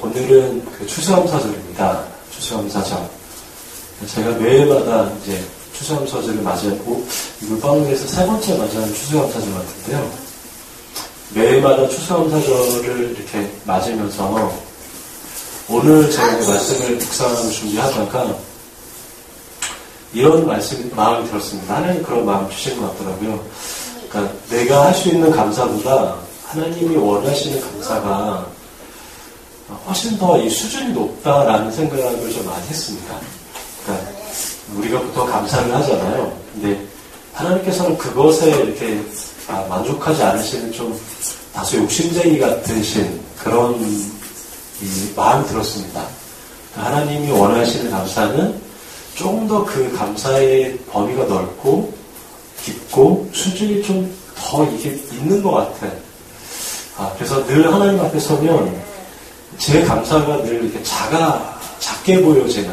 오늘은 그 추수감사절입니다. 추수감사절. 제가 매해마다 이제 추수감사절을 맞이하고, 물방울에서 세 번째 맞이하는 추수감사절 같은데요. 매해마다 추수감사절을 이렇게 맞으면서 오늘 제가 말씀을 묵상하고 준비하다가 이런 마음이 들었습니다. 하나님 그런 마음 주신 것 같더라고요. 그러니까 내가 할 수 있는 감사보다 하나님이 원하시는 감사가 훨씬 더 이 수준이 높다라는 생각을 좀 많이 했습니다. 그러니까 우리가 보통 감사를 하잖아요. 근데 하나님께서는 그것에 이렇게 만족하지 않으시는 좀 다소 욕심쟁이 같으신 그런 마음이 들었습니다. 그러니까 하나님이 원하시는 감사는 조금 더 그 감사의 범위가 넓고 깊고 수준이 좀 더 이게 있는 것 같아요. 그래서 늘 하나님 앞에 서면 제 감사가 늘 이렇게 작게 보여지는,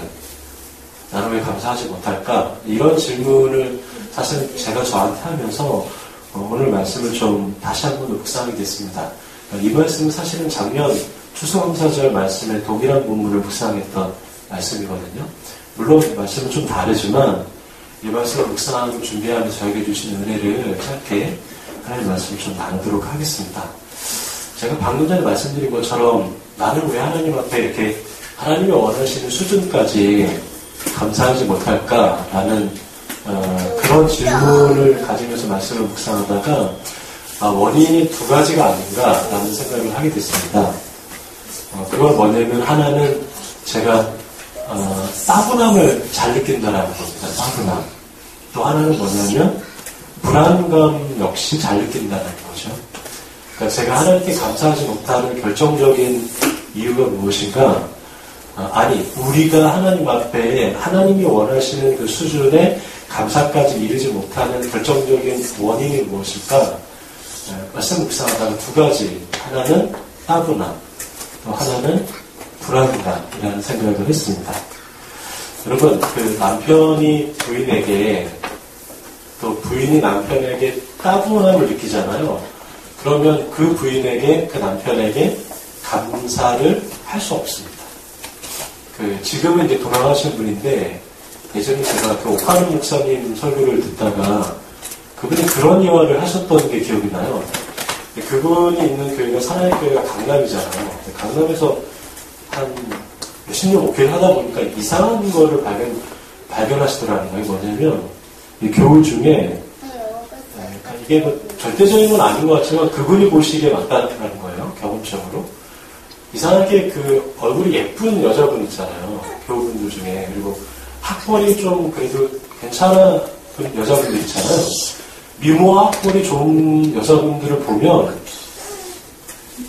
나는 왜 감사하지 못할까? 이런 질문을 사실 제가 저한테 하면서 오늘 말씀을 좀 다시 한번 묵상하게 됐습니다. 이 말씀은 사실은 작년 추수감사절 말씀의 동일한 본문을 묵상했던 말씀이거든요. 물론 이 말씀은 좀 다르지만 이 말씀을 묵상하고 준비하면서 저에게 주신 은혜를 짧게 하나님의 말씀을 좀 나누도록 하겠습니다. 제가 방금 전에 말씀드린 것처럼 나는 왜 하나님 앞에 이렇게 하나님이 원하시는 수준까지 감사하지 못할까라는 그런 질문을 가지면서 말씀을 묵상하다가 원인이 두 가지가 아닌가라는 생각을 하게 됐습니다. 그건 뭐냐면 하나는 제가 따분함을 잘 느낀다라는 겁니다. 따분함. 또 하나는 뭐냐면 불안감 역시 잘 느낀다는 거죠. 그러니까 제가 하나님께 감사하지 못하는 결정적인 이유가 무엇인가? 우리가 하나님 앞에 하나님이 원하시는 그 수준의 감사까지 이르지 못하는 결정적인 원인이 무엇일까? 말씀 묵상하다가 두 가지. 하나는 따분함, 또 하나는 불안감이라는 생각을 했습니다. 여러분, 그 남편이 부인에게, 또 부인이 남편에게 따분함을 느끼잖아요. 그러면 그 부인에게, 그 남편에게 감사를 할 수 없습니다. 지금은 이제 돌아가신 분인데, 예전에 제가 그 오카는 목사님 설교를 듣다가 그분이 그런 예화를 하셨던 게 기억이 나요. 그분이 있는 교회가 사나이교회가 강남이잖아요. 강남에서 한 몇십 년 목회를 하다 보니까 이상한 거를 발견하시더라는 거예요. 뭐냐면, 이 교우 중에, 이게 뭐 절대적인 건 아닌 것 같지만 그분이 보시기에 맞다는 거예요. 경험적으로. 이상하게 그 얼굴이 예쁜 여자분 있잖아요. 교우분들 중에. 그리고 학벌이 좀 그래도 괜찮은 여자분들 있잖아요. 미모와 학벌이 좋은 여자분들을 보면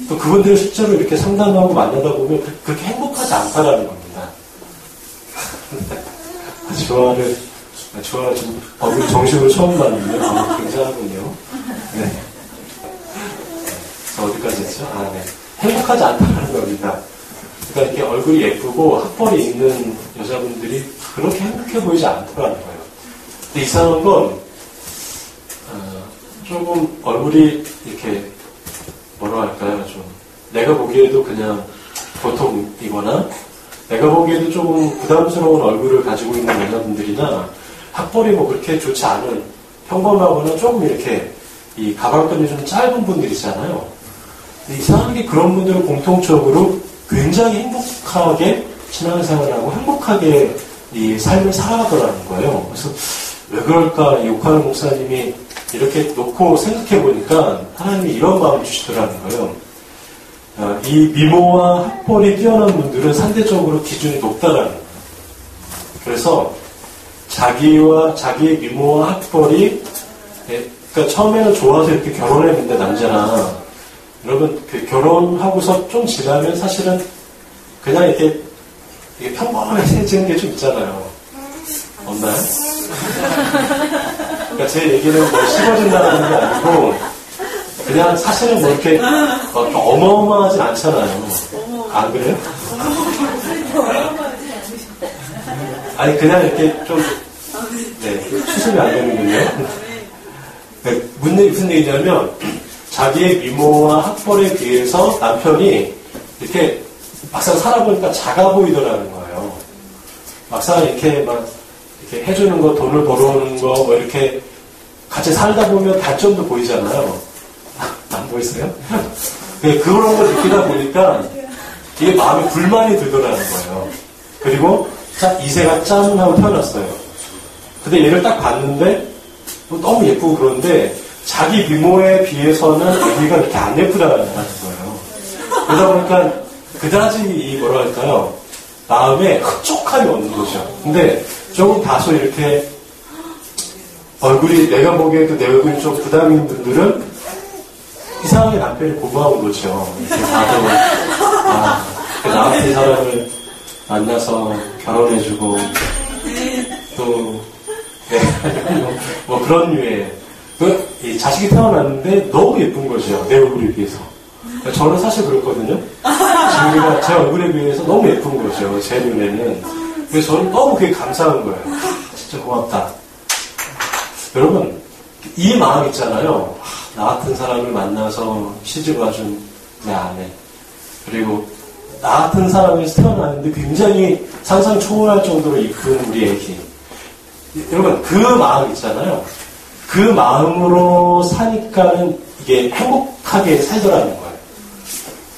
또 그분들을 실제로 이렇게 상담하고 만나다 보면 그렇게 행복하지 않다라는 겁니다. 조화 좀 얼굴 정식으로 처음 봤는데 굉장하군요. 네. 저 어디까지 했죠? 네. 행복하지 않다는 겁니다. 그러니까 이렇게 얼굴이 예쁘고 학벌이 있는 여자분들이 그렇게 행복해 보이지 않더라는 거예요. 근데 이상한 건 조금 얼굴이 이렇게 뭐라 할까요? 좀 내가 보기에도 그냥 보통이거나 내가 보기에도 조금 부담스러운 얼굴을 가지고 있는 여자분들이나 학벌이 뭐 그렇게 좋지 않은 평범하거나 조금 이렇게 이 가방끈이 좀 짧은 분들 있잖아요. 이상하게 그런 분들은 공통적으로 굉장히 행복하게 신앙생활을 하고 행복하게 이 삶을 살아가더라는 거예요. 그래서 왜 그럴까? 이 오카노 목사님이 이렇게 놓고 생각해 보니까 하나님이 이런 마음을 주시더라는 거예요. 이 미모와 학벌이 뛰어난 분들은 상대적으로 기준이 높다라는 거예요. 그래서 자기의 미모와 학벌이, 그러니까 처음에는 좋아서 이렇게 결혼했는데 남자랑, 여러분 그 결혼하고서 좀 지나면 사실은 그냥 이렇게 평범해지는 게 좀 있잖아요. 없나요? 그러니까 제 얘기는 뭐 씹어진다는 게 아니고 그냥 사실은 뭐 이렇게 어마어마하진 않잖아요. 안 그래요? 아니 그냥 이렇게 좀 추습이 안 되는군요. 무슨 얘기냐면 자기의 미모와 학벌에 비해서 남편이 이렇게 막상 살아보니까 작아 보이더라는 거예요. 막상 이렇게 막 이렇게 해주는 거, 돈을 벌어오는 거, 뭐 이렇게 같이 살다 보면 단점도 보이잖아요. 안 보이세요? 그런 걸 느끼다 보니까 이게 마음에 불만이 들더라는 거예요. 그리고 딱 이새가 짠 하고 태어났어요. 근데 얘를 딱 봤는데 너무 예쁘고 그런데 자기 미모에 비해서는 아기가 이렇게 안 예쁘다는 거예요. 그러다 보니까 그다지 이 뭐라 할까요? 마음에 흡족함이 없는 거죠. 근데 조금 다소 이렇게 얼굴이 내가 보기에도 내 얼굴이 좀 부담 있는 분들은 이상하게 남편이 고마운 거죠. 이렇게 봐도 나 같은 사람을 만나서 결혼해주고 또 뭐 그런 류의 이 자식이 태어났는데 너무 예쁜 거죠. 내 얼굴에 비해서. 저는 사실 그렇거든요. 지금이가 제 얼굴에 비해서 너무 예쁜 거죠. 제 눈에는. 그래서 저는 너무 그게 감사한 거예요. 진짜 고맙다. 여러분, 이 마음 있잖아요. 나 같은 사람을 만나서 시집 와준 내 아내. 그리고 나 같은 사람에서 태어났는데 굉장히 상상 초월할 정도로 이쁜 우리 애기. 여러분, 그 마음 있잖아요. 그 마음으로 사니까는 이게 행복하게 살더라는 거예요.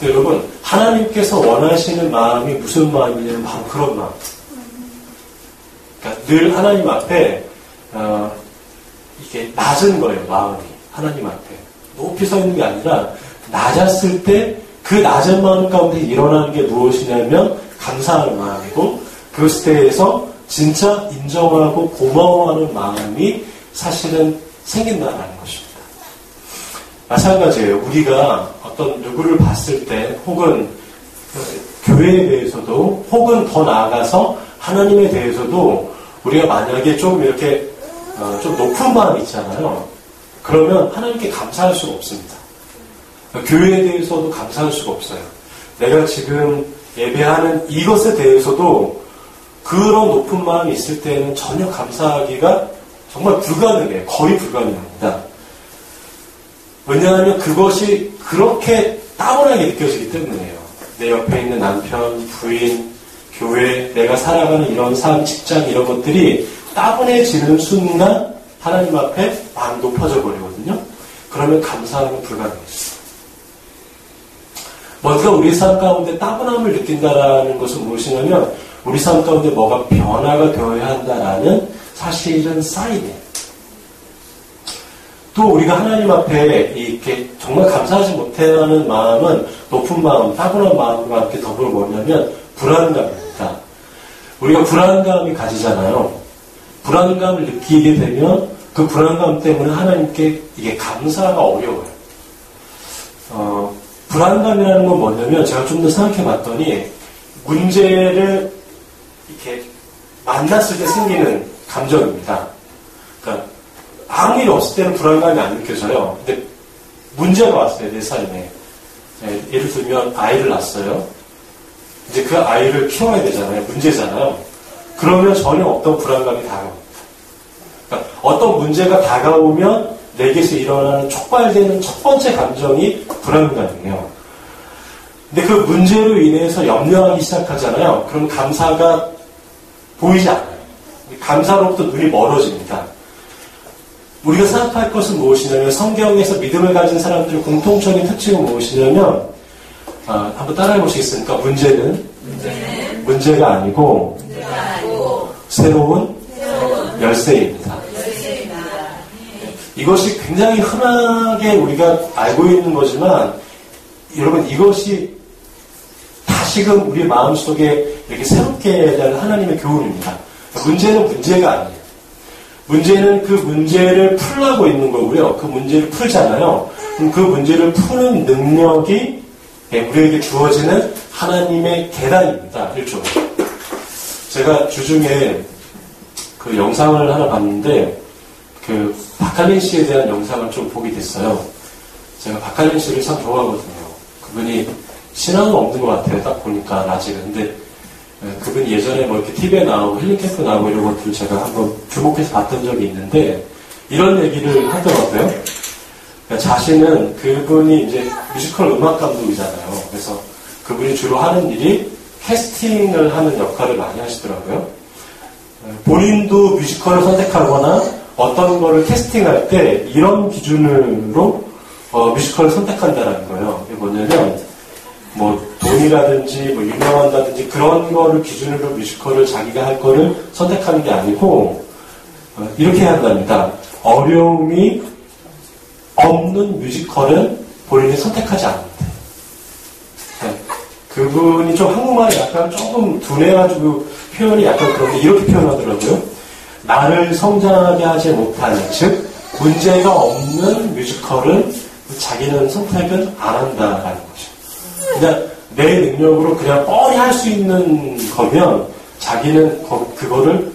여러분, 하나님께서 원하시는 마음이 무슨 마음이냐면 바로 그런 마음. 그러니까 늘 하나님 앞에 이게 낮은 거예요, 마음이. 하나님 앞에. 높이 서 있는 게 아니라 낮았을 때 그 낮은 마음 가운데 일어나는 게 무엇이냐면 감사하는 마음이고 그것에서 진짜 인정하고 고마워하는 마음이 사실은 생긴다는 것입니다. 마찬가지예요. 우리가 어떤 누구를 봤을 때 혹은 교회에 대해서도 혹은 더 나아가서 하나님에 대해서도 우리가 만약에 좀 이렇게 좀 높은 마음이 있잖아요. 그러면 하나님께 감사할 수가 없습니다. 교회에 대해서도 감사할 수가 없어요. 내가 지금 예배하는 이것에 대해서도 그런 높은 마음이 있을 때는 전혀 감사하기가 정말 불가능해요. 거의 불가능합니다. 왜냐하면 그것이 그렇게 따분하게 느껴지기 때문이에요. 내 옆에 있는 남편, 부인, 교회, 내가 살아가는 이런 삶, 직장 이런 것들이 따분해지는 순간 하나님 앞에 막 높아져 버리거든요. 그러면 감사하면 불가능해져요. 먼저 우리 삶 가운데 따분함을 느낀다라는 것은 무엇이냐면 우리 삶 가운데 뭐가 변화가 되어야 한다라는 사실은 사인이에요. 또 우리가 하나님 앞에 이렇게 정말 감사하지 못하는 마음은 높은 마음, 따분한 마음과 함께 더불어 뭐냐면 불안감입니다. 우리가 불안감이 가지잖아요. 불안감을 느끼게 되면 그 불안감 때문에 하나님께 이게 감사가 어려워요. 불안감이라는 건 뭐냐면 제가 좀 더 생각해 봤더니 문제를 이렇게 만났을 때 생기는 감정입니다. 그러니까 아무 일 없을 때는 불안감이 안 느껴져요. 근데 문제가 왔어요, 내 삶에. 예를 들면 아이를 낳았어요. 이제 그 아이를 키워야 되잖아요. 문제잖아요. 그러면 전혀 없던 불안감이 다가옵니다. 그러니까 어떤 문제가 다가오면 내게서 일어나는 촉발되는 첫 번째 감정이 불안감이에요. 근데 그 문제로 인해서 염려하기 시작하잖아요. 그럼 감사가 보이지 않아요. 감사로부터 눈이 멀어집니다. 우리가 생각할 것은 무엇이냐면 성경에서 믿음을 가진 사람들의 공통적인 특징은 무엇이냐면 한번 따라해 보시겠습니까? 문제는 문제가 아니고 새로운 열쇠입니다. 이것이 굉장히 흔하게 우리가 알고 있는 거지만 여러분 이것이 다시금 우리 마음속에 이렇게 새롭게 대한 하나님의 교훈입니다. 문제는 문제가 아니에요. 문제는 그 문제를 풀려고 있는 거고요. 그 문제를 풀잖아요. 그럼 그 문제를 푸는 능력이 우리에게 주어지는 하나님의 계단입니다. 일종의. 제가 주중에 그 영상을 하나 봤는데 그 박할린 씨에 대한 영상을 좀 보게 됐어요. 제가 박할린 씨를 참 좋아하거든요. 그분이 신앙은 없는 것 같아요. 딱 보니까 아직은. 근데 그분이 예전에 뭐 이렇게 TV에 나오고 힐링캠프 나오고 이런 것들을 제가 한번 주목해서 봤던 적이 있는데 이런 얘기를 하더라고요. 그러니까 자신은 그분이 이제 뮤지컬 음악 감독이잖아요. 그래서 그분이 주로 하는 일이 캐스팅을 하는 역할을 많이 하시더라고요. 본인도 뮤지컬을 선택하거나 어떤 거를 캐스팅할 때 이런 기준으로 뮤지컬을 선택한다는 거예요. 이게 뭐냐면 뭐 돈이라든지 뭐 유명한다든지 그런 거를 기준으로 뮤지컬을 자기가 할 거를 선택하는 게 아니고 이렇게 해야 한답니다. 어려움이 없는 뮤지컬은 본인이 선택하지 않는다. 그분이 좀 한국말이 약간 조금 둔해가지고 표현이 약간 그런데 이렇게 표현하더라고요. 나를 성장하게 하지 못하는, 즉 문제가 없는 뮤지컬은 자기는 선택은 안 한다라는 거죠. 그냥 내 능력으로 그냥 뻔히 할 수 있는 거면 자기는 그거를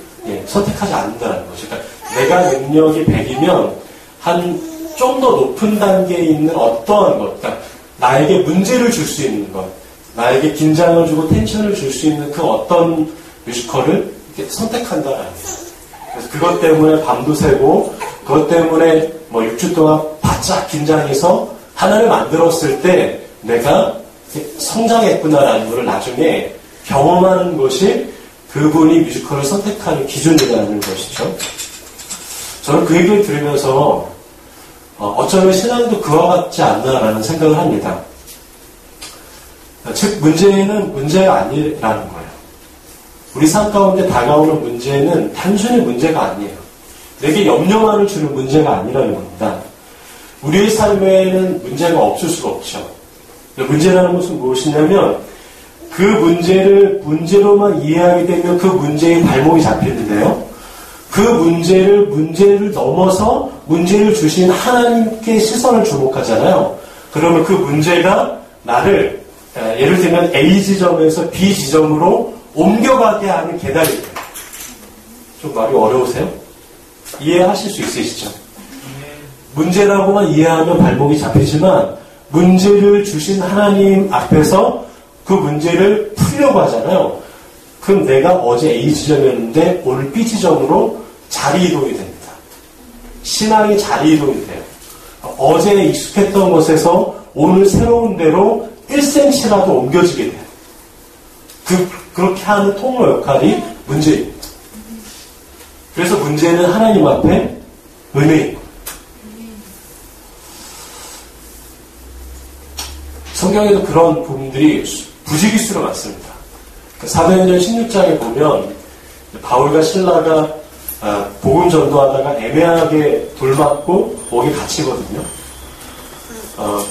선택하지 않는다는 거죠. 그러니까 내가 능력이 100이면 한 좀 더 높은 단계에 있는 어떠한 것, 그러니까 나에게 문제를 줄 수 있는 것, 나에게 긴장을 주고 텐션을 줄 수 있는 그 어떤 뮤지컬을 선택한다라는 거예요. 그래서 그것 때문에 밤도 새고, 그것 때문에 뭐 6주 동안 바짝 긴장해서 하나를 만들었을 때 내가 성장했구나라는 것을 나중에 경험하는 것이 그분이 뮤지컬을 선택하는 기준이라는 것이죠. 저는 그 얘기를 들으면서 어쩌면 신앙도 그와 같지 않나라는 생각을 합니다. 즉 문제는 문제가 아니라는 거예요. 우리 삶 가운데 다가오는 문제는 단순히 문제가 아니에요. 내게 염려만을 주는 문제가 아니라는 겁니다. 우리의 삶에는 문제가 없을 수가 없죠. 문제라는 것은 무엇이냐면 그 문제를 문제로만 이해하게 되면 그 문제에 발목이 잡히는데요. 그 문제를 넘어서 문제를 주신 하나님께 시선을 주목하잖아요. 그러면 그 문제가 나를 예를 들면 A 지점에서 B 지점으로 옮겨가게 하는 계단이 돼요. 좀 말이 어려우세요? 이해하실 수 있으시죠? 문제라고만 이해하면 발목이 잡히지만 문제를 주신 하나님 앞에서 그 문제를 풀려고 하잖아요. 그럼 내가 어제 A 지점이었는데 오늘 B 지점으로 자리 이동이 됩니다. 신앙이 자리 이동이 돼요. 어제 익숙했던 곳에서 오늘 새로운 데로 1cm라도 옮겨지게 돼요. 그렇게 하는 통로 역할이 문제입니다. 그래서 문제는 하나님 앞에 은혜입니다. 성경에도 그런 부분들이 부지기수로 많습니다. 사도행전 16장에 보면 바울과 실라가 복음 전도하다가 애매하게 돌맞고 목이 갇히거든요.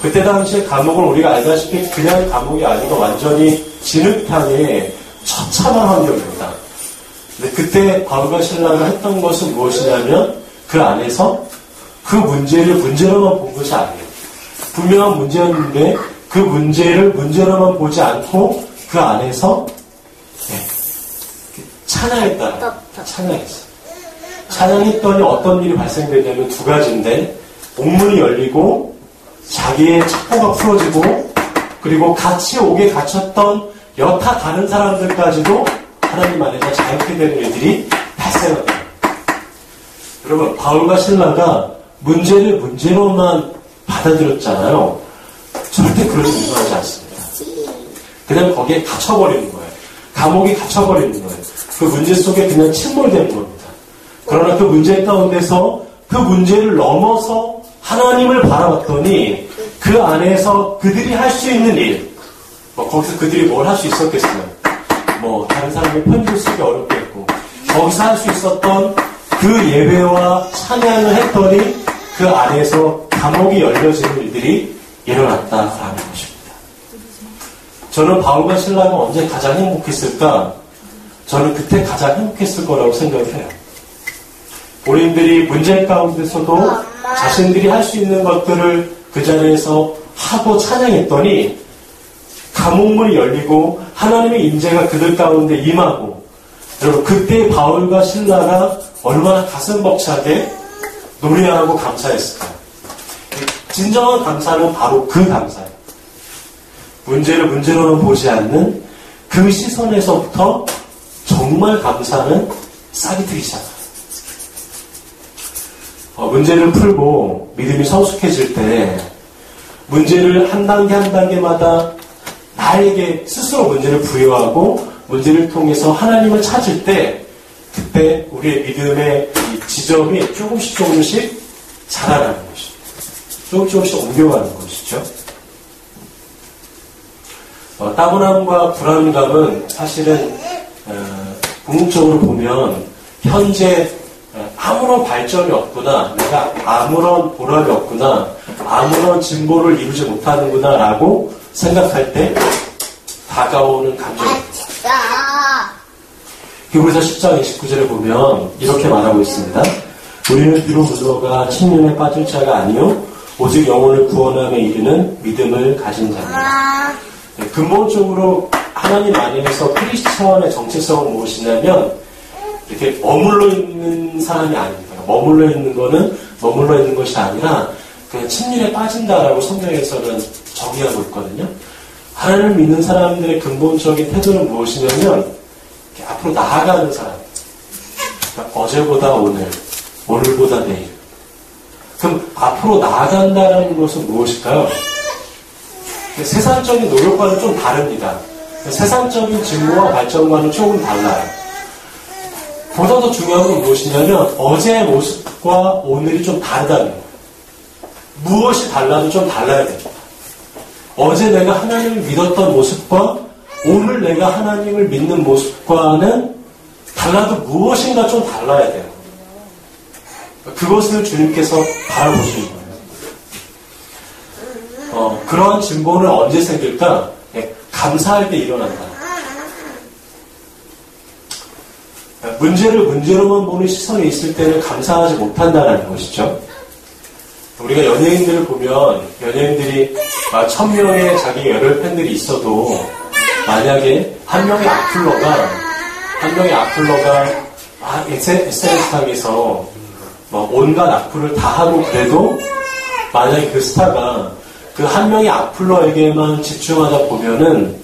그때 당시에 감옥은 우리가 알다시피 그냥 감옥이 아니고 완전히 진흙탕의 처참한 환경입니다. 근데 그때 바울과 실라가 했던 것은 무엇이냐면 그 안에서 그 문제를 문제로만 본 것이 아니에요. 분명한 문제였는데 그 문제를 문제로만 보지 않고 그 안에서 찬양했다. 찬양했어요. 찬양했더니 어떤 일이 발생되냐면 두 가지인데 옥문이 열리고 자기의 첩보가 풀어지고 그리고 같이 옥에 갇혔던 여타 다른 사람들까지도 하나님 안에서 자유케 되는 일들이 발생합니다. 여러분 바울과 실라가 문제를 문제로만 받아들였잖아요. 절대 그런 일이 일어나지 않습니다. 그냥 거기에 갇혀버리는 거예요. 감옥에 갇혀버리는 거예요. 그 문제 속에 그냥 침몰되는 겁니다. 그러나 그 문제 가운데서 그 문제를 넘어서 하나님을 바라봤더니 그 안에서 그들이 할 수 있는 일, 거기서 그들이 뭘 할 수 있었겠어요? 다른 사람의 편지를 쓰기 어렵겠고 거기서 할 수 있었던 그 예배와 찬양을 했더니 그 안에서 감옥이 열려지는 일들이 일어났다라는 것입니다. 저는 바울과 실라가 언제 가장 행복했을까? 저는 그때 가장 행복했을 거라고 생각을 해요. 본인들이 문제 가운데서도 자신들이 할 수 있는 것들을 그 자리에서 하고 찬양했더니 감옥문이 열리고 하나님의 임재가 그들 가운데 임하고 여러분 그때 바울과 실라가 얼마나 가슴 벅차게 노래하고 감사했을까요? 진정한 감사는 바로 그 감사예요. 문제를 문제로는 보지 않는 그 시선에서부터 정말 감사는 싹이 트기 시작합니다. 문제를 풀고 믿음이 성숙해질 때 문제를 한 단계 한 단계마다 나에게 스스로 문제를 부여하고 문제를 통해서 하나님을 찾을 때 그때 우리의 믿음의 이 지점이 조금씩 자라나는 것이죠. 조금씩 옮겨가는 것이죠. 따분함과 불안감은 사실은 궁극적으로 보면 현재 아무런 발전이 없구나, 내가 아무런 보람이 없구나, 아무런 진보를 이루지 못하는구나 라고 생각할 때 다가오는 감정입니다. 히브리서 10장 29절에 보면 이렇게 말하고 있습니다. 우리는 비록 무서워가 침륜에 빠질 자가 아니요 오직 영혼을 구원함에 이르는 믿음을 가진 자입니다. 근본적으로 하나님 안에서 크리스천의 정체성은 무엇이냐면 이렇게 머물러 있는 사람이 아닙니다. 머물러 있는 것이 아니라 그냥 침륜에 빠진다라고 성경에서는 정의하고 있거든요. 하나님을 믿는 사람들의 근본적인 태도는 무엇이냐면 앞으로 나아가는 사람. 그러니까 어제보다 오늘, 오늘보다 내일. 그럼 앞으로 나아간다는 것은 무엇일까요? 세상적인 노력과는 좀 다릅니다. 세상적인 진보와 발전과는 조금 달라요. 보다 더 중요한 건 무엇이냐면 어제의 모습과 오늘이 좀 다르다는 거예요. 무엇이 달라도 좀 달라야 됩니다. 어제 내가 하나님을 믿었던 모습과 오늘 내가 하나님을 믿는 모습과는 달라도 무엇인가 좀 달라야 돼요. 그것을 주님께서 바라보시는 거예요. 그러한 진보는 언제 생길까? 감사할 때 일어난다. 문제를 문제로만 보는 시선이 있을 때는 감사하지 못한다는 것이죠. 우리가 연예인들을 보면 연예인들이 1000명의 자기 열혈 팬들이 있어도 만약에 한 명의 악플러가 SNS상에서 온갖 악플을 다 하고 그래도 만약에 그 스타가 그 한 명의 악플러에게만 집중하다 보면은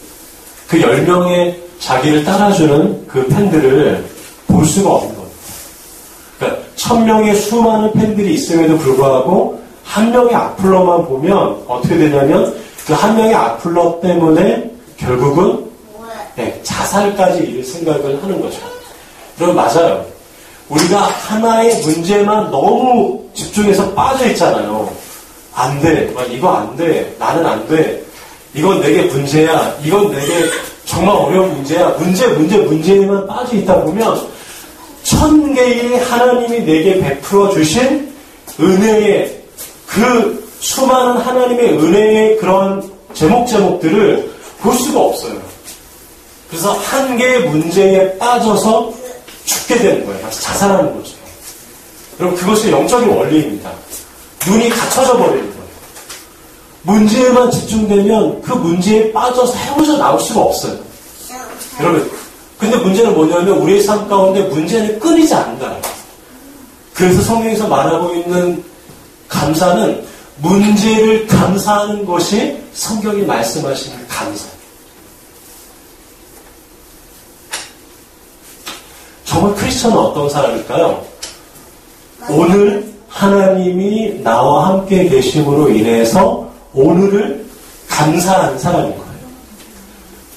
그 10명의 자기를 따라주는 그 팬들을 볼 수가 없는 겁니다. 그러니까 1000명의 수많은 팬들이 있음에도 불구하고 한 명의 악플러만 보면 어떻게 되냐면 그 한 명의 악플러 때문에 결국은 자살까지 이를 생각을 하는 거죠. 그럼 맞아요. 우리가 하나의 문제만 너무 집중해서 빠져 있잖아요. 안 돼. 이거 안 돼. 나는 안 돼. 이건 내게 문제야. 이건 내게 정말 어려운 문제야. 문제에만 빠져 있다 보면 1000개의 하나님이 내게 베풀어 주신 은혜의 그 수많은 하나님의 은혜의 그런 제목들을 볼 수가 없어요. 그래서 한 개의 문제에 빠져서 죽게 되는 거예요. 마치 자살하는 거죠. 여러분 그것이 영적인 원리입니다. 눈이 갇혀져 버리는 거예요. 문제에만 집중되면 그 문제에 빠져서 헤어져 나올 수가 없어요. 여러분 근데 문제는 뭐냐면 우리의 삶 가운데 문제는 끊이지 않는다. 그래서 성경에서 말하고 있는 감사는 문제를 감사하는 것이 성경이 말씀하시는 감사예요. 정말 크리스천은 어떤 사람일까요? 오늘 하나님이 나와 함께 계심으로 인해서 오늘을 감사하는 사람인 거예요.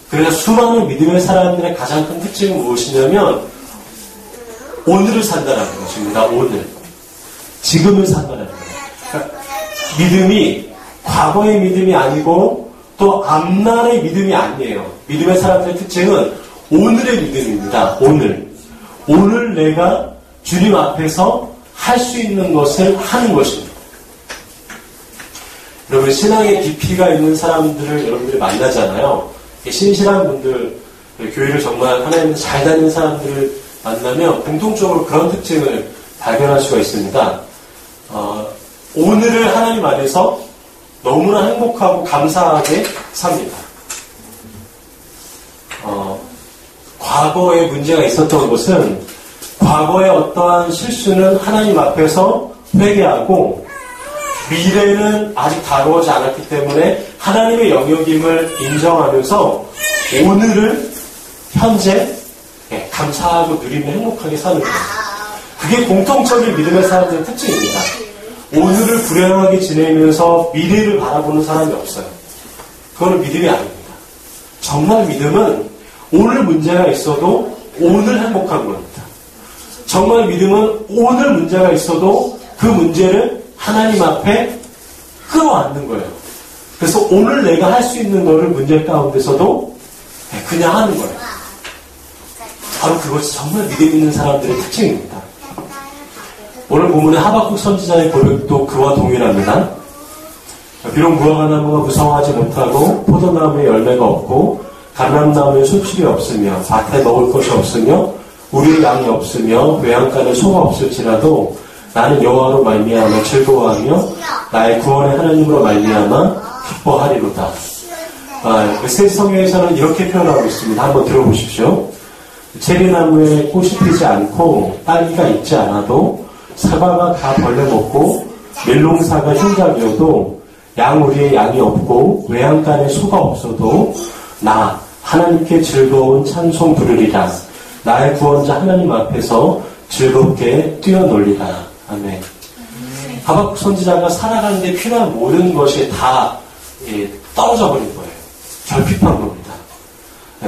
그래서 수많은 믿음의 사람들의 가장 큰 특징은 무엇이냐면 오늘을 산다는 것입니다. 오늘. 지금을 산다는 거예요. 그러니까 믿음이 과거의 믿음이 아니고 또 앞날의 믿음이 아니에요. 믿음의 사람들의 특징은 오늘의 믿음입니다. 오늘 내가 주님 앞에서 할 수 있는 것을 하는 것입니다. 여러분 신앙의 깊이가 있는 사람들을 여러분들이 만나잖아요. 신실한 분들, 교회를 정말 하나님 잘 다니는 사람들을 만나면 공통적으로 그런 특징을 발견할 수가 있습니다. 오늘을 하나님 안에서 너무나 행복하고 감사하게 삽니다. 과거에 문제가 있었던 것은 과거의 어떠한 실수는 하나님 앞에서 회개하고 미래는 아직 다루어지지 않았기 때문에 하나님의 영역임을 인정하면서 오늘을 현재 감사하고 누리며 행복하게 사는 거예요. 그게 공통적인 믿음의 사람들의 특징입니다. 오늘을 불행하게 지내면서 미래를 바라보는 사람이 없어요. 그거는 믿음이 아닙니다. 정말 믿음은 오늘 문제가 있어도 오늘 행복한 겁니다. 정말 믿음은 오늘 문제가 있어도 그 문제를 하나님 앞에 끌어안는 거예요. 그래서 오늘 내가 할 수 있는 거를 문제 가운데서도 그냥 하는 거예요. 바로 그것이 정말 믿음 있는 사람들의 특징입니다. 오늘 본문의 하박국 선지자의 고백도 그와 동일합니다. 비록 무화과나무가 무성하지 못하고 포도나무에 열매가 없고 감람나무에 수출이 없으며 밭에 먹을 것이 없으며 우리의 양이 없으며 외양간에 소가 없을지라도 나는 여호와로 말미암아 즐거워하며 나의 구원의 하나님으로 말미암아 기뻐하리로다. 메시지 성경에서는 이렇게 표현하고 있습니다. 한번 들어보십시오. 체리나무에 꽃이 피지 않고 딸기가 있지 않아도 사과가 다 벌레 먹고 멜롱사가 흉작이어도 우리의 양이 없고 외양간에 소가 없어도 나 하나님께 즐거운 찬송 부르리라. 나의 구원자 하나님 앞에서 즐겁게 뛰어놀리라. 아멘. 하박국 선지자가 살아가는 데 필요한 모든 것이 다 떨어져 버린 거예요. 결핍한 겁니다.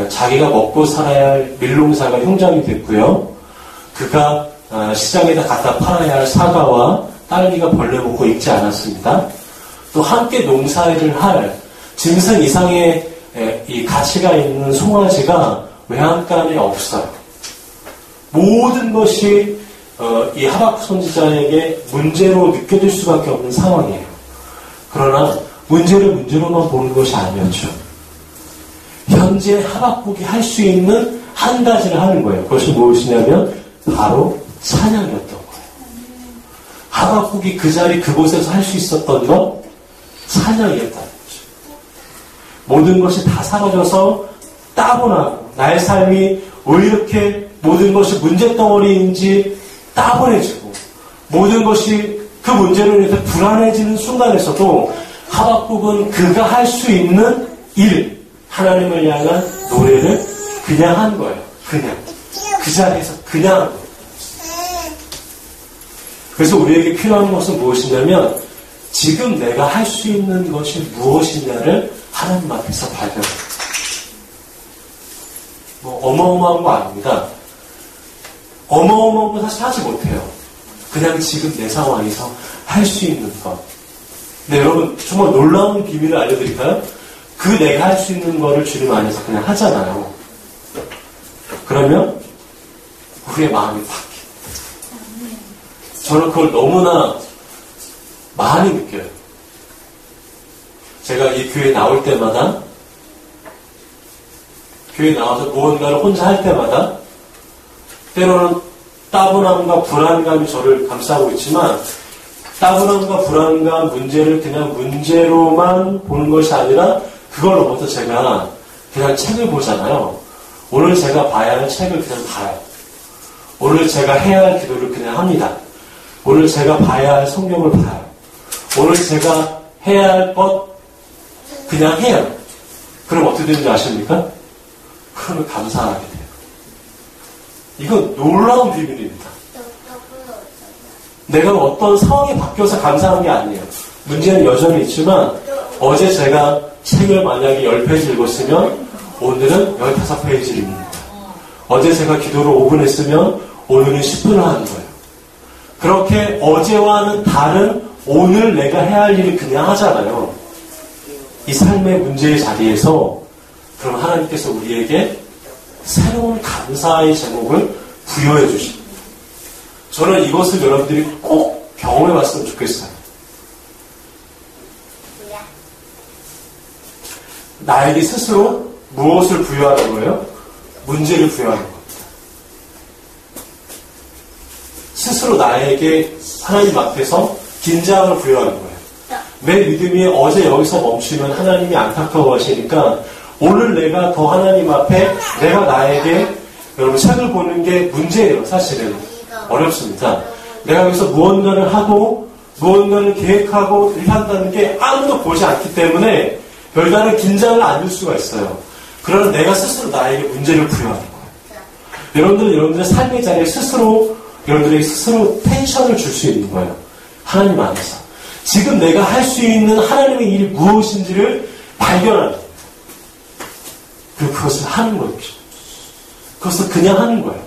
자기가 먹고 살아야 할 밀농사가 흉장이 됐고요. 그가 시장에다 갖다 팔아야 할 사과와 딸기가 벌레 먹고 익지 않았습니다. 또 함께 농사일을 할 짐승 이상의 이 가치가 있는 송아지가 외양간에 없어요. 모든 것이 이 하박국 선지자에게 문제로 느껴질 수밖에 없는 상황이에요. 그러나 문제를 문제로만 보는 것이 아니었죠. 현재 하박국이 할 수 있는 한 가지를 하는 거예요. 그것이 무엇이냐면 바로 찬양이었던 거예요. 하박국이 그 자리 그곳에서 할 수 있었던 건 찬양이었다는 거죠. 모든 것이 다 사라져서 따분하고 나의 삶이 왜 이렇게 모든 것이 문제덩어리인지 따분해지고 모든 것이 그 문제로 인해서 불안해지는 순간에서도 하박국은 그가 할 수 있는 일, 하나님을 향한 노래를 그냥 한 거예요. 그냥. 그 자리에서 그냥 한 거예요. 그래서 우리에게 필요한 것은 무엇이냐면 지금 내가 할 수 있는 것이 무엇이냐를 하나님 앞에서 발견해요. 어마어마한 거 아닙니다. 어마어마한 거 사실 하지 못해요. 그냥 지금 내 상황에서 할 수 있는 것. 네, 여러분 정말 놀라운 비밀을 알려드릴까요? 그 내가 할 수 있는 거를 주님 안에서 그냥 하잖아요. 그러면 우리의 마음이 바뀌어요. 저는 그걸 너무나 많이 느껴요. 제가 이 교회에 나올 때마다 교회에 나와서 무언가를 혼자 할 때마다 때로는 따분함과 불안감이 저를 감싸고 있지만 따분함과 불안감, 문제를 그냥 문제로만 보는 것이 아니라 그걸 넘어서 제가 그냥 책을 보잖아요. 오늘 제가 봐야 할 책을 그냥 봐요. 오늘 제가 해야 할 기도를 그냥 합니다. 오늘 제가 봐야 할 성경을 봐요. 오늘 제가 해야 할 것 그냥 해요. 그럼 어떻게 되는지 아십니까? 그러면 감사하게 돼요. 이건 놀라운 비밀입니다. 내가 어떤 상황이 바뀌어서 감사한 게 아니에요. 문제는 여전히 있지만 어제 제가 책을 만약에 10페이지 읽었으면 오늘은 15페이지를 읽는 거예요. 어제 제가 기도를 5분 했으면 오늘은 10분을 하는 거예요. 그렇게 어제와는 다른 오늘 내가 해야 할 일을 그냥 하잖아요. 이 삶의 문제의 자리에서 그럼 하나님께서 우리에게 새로운 감사의 제목을 부여해 주십니다. 저는 이것을 여러분들이 꼭 경험해 봤으면 좋겠어요. 나에게 스스로 무엇을 부여하는 거예요? 문제를 부여하는 겁니다. 스스로 나에게 하나님 앞에서 긴장을 부여하는 거예요. 내 믿음이 어제 여기서 멈추면 하나님이 안타까워하시니까 오늘 내가 더 하나님 앞에 내가 나에게 여러분 책을 보는 게 문제예요. 사실은 어렵습니다. 내가 여기서 무언가를 하고 무언가를 계획하고 한다는 게 아무도 보지 않기 때문에 별다른 긴장을 안 줄 수가 있어요. 그러나 내가 스스로 나에게 문제를 부여하는 거예요. 여러분들은 여러분들의 삶의 자리에 스스로 여러분들에게 스스로 텐션을 줄 수 있는 거예요. 하나님 안에서 지금 내가 할 수 있는 하나님의 일이 무엇인지를 발견하는 거예요. 그리고 그것을 하는 거예요. 그것을 그냥 하는 거예요.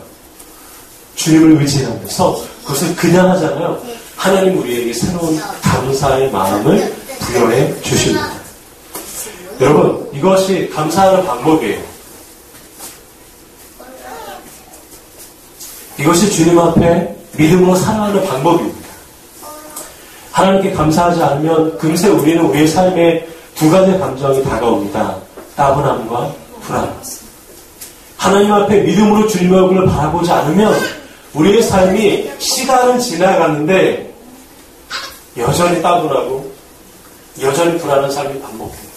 주님을 의지하면서 그것을 그냥 하잖아요. 하나님 우리에게 새로운 감사의 마음을 부여해 주십니다. 여러분, 이것이 감사하는 방법이에요. 이것이 주님 앞에 믿음으로 살아가는 방법입니다. 하나님께 감사하지 않으면 금세 우리는 우리의 삶에 두 가지 감정이 다가옵니다. 따분함과 불안. 하나님 앞에 믿음으로 주님의 얼굴을 바라보지 않으면 우리의 삶이 시간은 지나갔는데 여전히 따분하고 여전히 불안한 삶이 반복돼요.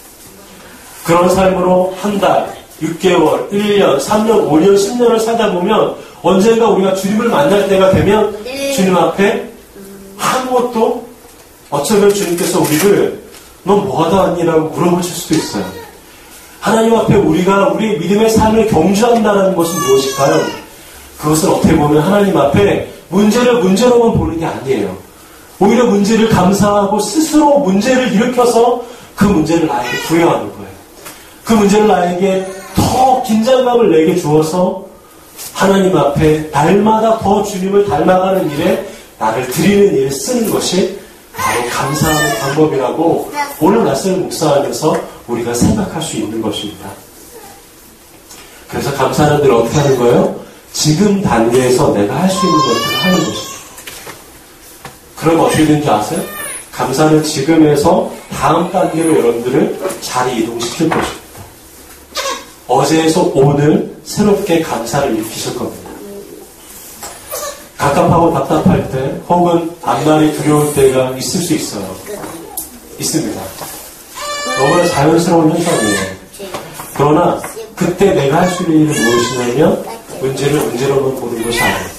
그런 삶으로 한 달, 6개월, 1년, 3년, 5년, 10년을 살다 보면 언젠가 우리가 주님을 만날 때가 되면 주님 앞에 아무것도 어쩌면 주님께서 우리를 너 뭐하다 왔니라고 물어보실 수도 있어요. 하나님 앞에 우리가 우리의 믿음의 삶을 경주한다는 것은 무엇일까요? 그것은 어떻게 보면 하나님 앞에 문제를 문제로만 보는 게 아니에요. 오히려 문제를 감사하고 스스로 문제를 일으켜서 그 문제를 나에게 부여하는 거예요. 그 문제를 나에게 더 긴장감을 내게 주어서 하나님 앞에 날마다 더 주님을 닮아가는 일에 나를 드리는 일에 쓰는 것이 바로 감사하는 방법이라고 오늘 말씀을 묵상하면서 우리가 생각할 수 있는 것입니다. 그래서 감사하는 늘 어떻게 하는 거예요? 지금 단계에서 내가 할 수 있는 것들을 하는 것입니다. 그럼 어떻게 되는지 아세요? 감사는 지금에서 다음 단계로 여러분들을 자리 이동시킬 것입니다. 어제에서 오늘 새롭게 감사를 일으키실 겁니다. 갑갑하고 답답할 때 혹은 앞날이 두려울 때가 있을 수 있어요. 있습니다. 너무나 자연스러운 현상이에요. 그러나 그때 내가 할 수 있는 일은 무엇이냐면 문제를 문제로만 보는 것이 아니에요.